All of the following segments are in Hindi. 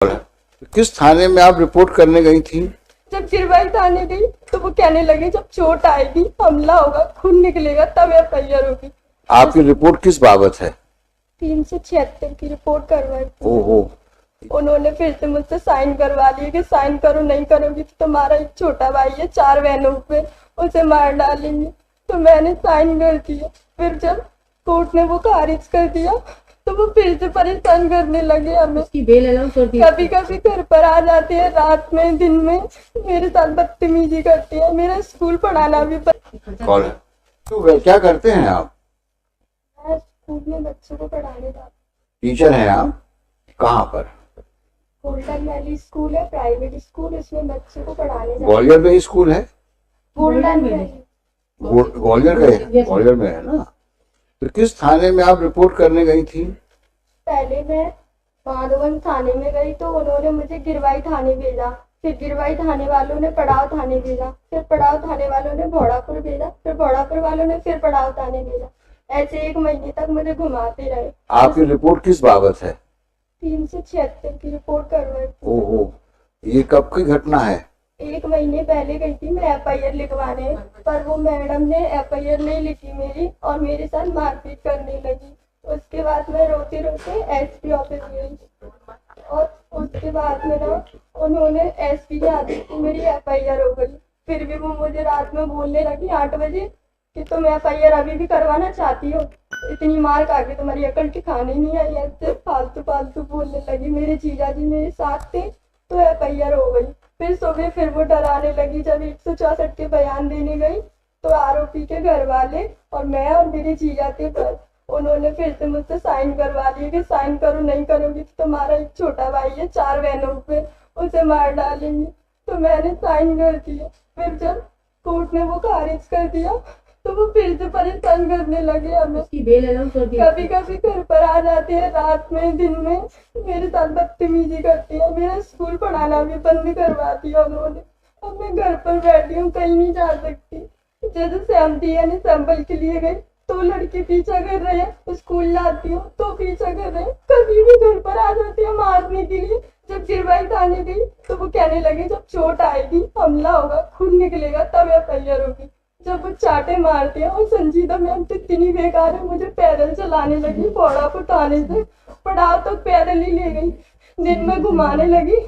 किस थाने में आप रिपोर्ट करने गई थी? जब गिरवाई थाने गई तो वो कहने लगे जब चोट आएगी, हमला होगा, खून निकलेगा तब एफआईआर होगी। आपकी रिपोर्ट किस बाबत है? 376 की रिपोर्ट करवाई। ओहो। उन्होंने फिर से मुझसे साइन करवा लिए कि साइन करो, नहीं करोगी तो तुम्हारा एक छोटा भाई है 4 बहनों पे, उसे मार डालेंगे। तो मैंने साइन कर दिया। फिर जब कोर्ट ने वो खारिज कर दिया तो वो फिर से परेशान करने लगे हमें। कभी कभी घर पर आ जाते हैं रात में, दिन में मेरे साथ बदतमीजी करते हैं। मेरा स्कूल पढ़ाना भी कौन है? तो क्या करते हैं आप? मैं स्कूल में बच्चों को पढ़ाने जाती हूँ। टीचर हैं आप? कहाँ पर? गोल्डन वैली स्कूल है, प्राइवेट स्कूल, इसमें बच्चों को पढ़ाने जाती हूँ। ग्वालियर में ही स्कूल है? गोल्डन वैली ग्वालियर में है ना? तो किस थाने में आप रिपोर्ट करने गई थी? पहले मैं माधवन थाने में गई तो उन्होंने मुझे गिरवाई थाने भेजा। फिर गिरवाई थाने वालों ने पड़ाव थाने भेजा। फिर पड़ाव थाने वालों ने भोड़ापुर भेजा। फिर भोड़ापुर वालों ने फिर पड़ाव थाने भेजा। ऐसे 1 महीने तक मुझे घुमाते रहे। आपकी रिपोर्ट किस बाबत है? 376 की रिपोर्ट करवाई। ओहो, ये कब की घटना है? 1 महीने पहले गई थी मैं एफआईआर लिखवाने, पर वो मैडम ने एफआईआर नहीं लिखी मेरी और मेरे साथ मारपीट करने लगी। उसके बाद मैं रोते रोते एसपी ऑफिस गई और उसके बाद में ना उन्होंने एसपी के आदेश से मेरी एफआईआर हो गई। फिर भी वो मुझे रात में बोलने लगी 8 बजे कि तुम एफआईआर अभी भी करवाना चाहती हो, इतनी मार खा के तुम्हारी अकल ठिकाने नहीं आई। ऐसे फालतू फालतू बोलने लगी। मेरे जीजा जी मेरे साथ थे तो एफआईआर हो गई। फिर सुबह फिर वो डराने लगी। जब 164 के बयान देने गई तो आरोपी के घर वाले और मैं और मेरे जीजा थे पर उन्होंने फिर से मुझसे साइन करवा लिए कि साइन करो, नहीं करोगी तो तुम्हारा एक छोटा भाई है 4 बहनों पे, उसे मार डालेंगे। तो मैंने साइन कर दिया। फिर जब कोर्ट ने वो खारिज कर दिया तो वो फिर से परेशान करने लगे हमें। कभी कभी घर पर आ जाते हैं रात में, दिन में मेरे साथ बदतमीजी करते हैं। मेरा स्कूल पढ़ाना भी बंद करवा दिया उन्होंने। अब मैं घर पर बैठी हूँ, कहीं नहीं जा सकती। जैसे सहमति यानी संभल के लिए गई तो लड़के पीछा कर रहे हैं, स्कूल जाती हूँ तो पीछा कर रहे हैं। कभी भी घर पर आ जाते हैं मारने के लिए। जब गिरवाई थाने गई तो वो कहने लगे जब चोट आएगी, हमला होगा, खून निकलेगा तब एफआईआर होगी। जब वो चाटे मारते हैं और संजीदा मैम तो इतनी बेकार है, मुझे पैदल चलाने लगी। भोड़ापुर थाने से पड़ाव तक पैदल ही ले गई। दिन में घुमाने लगी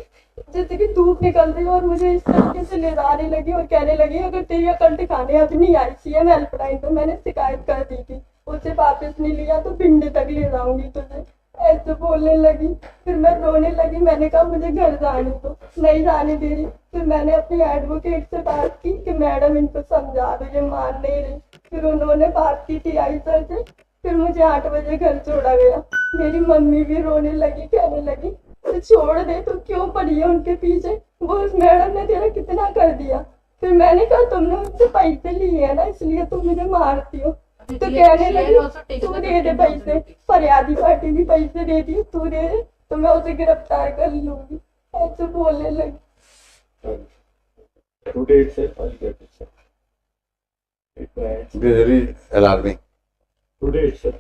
जैसे कि धूप निकल रही और मुझे इस तरीके से ले जाने लगी और कहने लगी अगर तेरी अकल ठिकाने अब नहीं आई सीएम हेल्पलाइन तो मैंने शिकायत कर दी थी, उसे वापस नहीं लिया तो भिंडी तक ले जाऊंगी तुझे, ऐसे बोलने लगी। फिर मैं रोने लगी। मैंने कहा मुझे घर जाने दो, नहीं जाने दे रही। फिर मैंने अपनी एडवोकेट से बात की कि मैडम इनको समझा दो, ये मान नहीं रही। फिर उन्होंने बात की टीआई सर से। फिर मुझे 8 बजे घर छोड़ा गया। मेरी मम्मी भी रोने लगी, कहने लगी तो छोड़ दे, तो क्यों पड़ी है उनके पीछे, वो उस मैडम ने तेरा कितना कर दिया। फिर मैंने कहा तुमने मुझसे पैसे लिए है ना इसलिए तुम मुझे मारती हो। तो कहने लगी तू दे दे पैसे, फरियादी पार्टी भी पैसे देती है, तू दे दे तो मैं उसे गिरफ्तार कर लूंगी, ऐसे बोलने लगी। Today itself, I'll get it. It is very alarming. Today itself.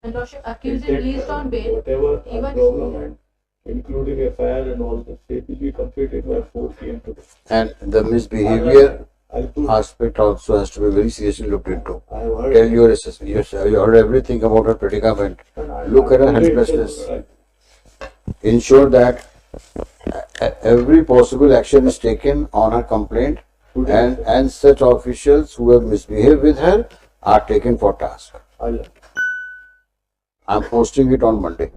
And Lordship, accused is released on bail. Whatever Even government, including FIR and all the state, will be completed by 4 p.m. today. And the misbehavior I'll put, aspect also has to be very seriously looked into. I have heard. Tell your assessment. You heard everything about her predicament. Look at her helplessness. Ensure that every possible action is taken on her complaint, and such officials who have misbehaved with her are taken for task. I'm posting it on Monday.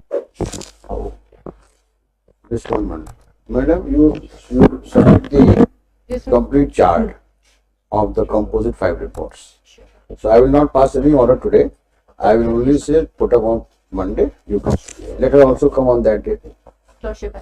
This one Monday. Madam, you submit the complete chart of the composite 5 reports. So I will not pass any order today. I will only say put up on Monday. You come. Let her also come on that day. Lordship.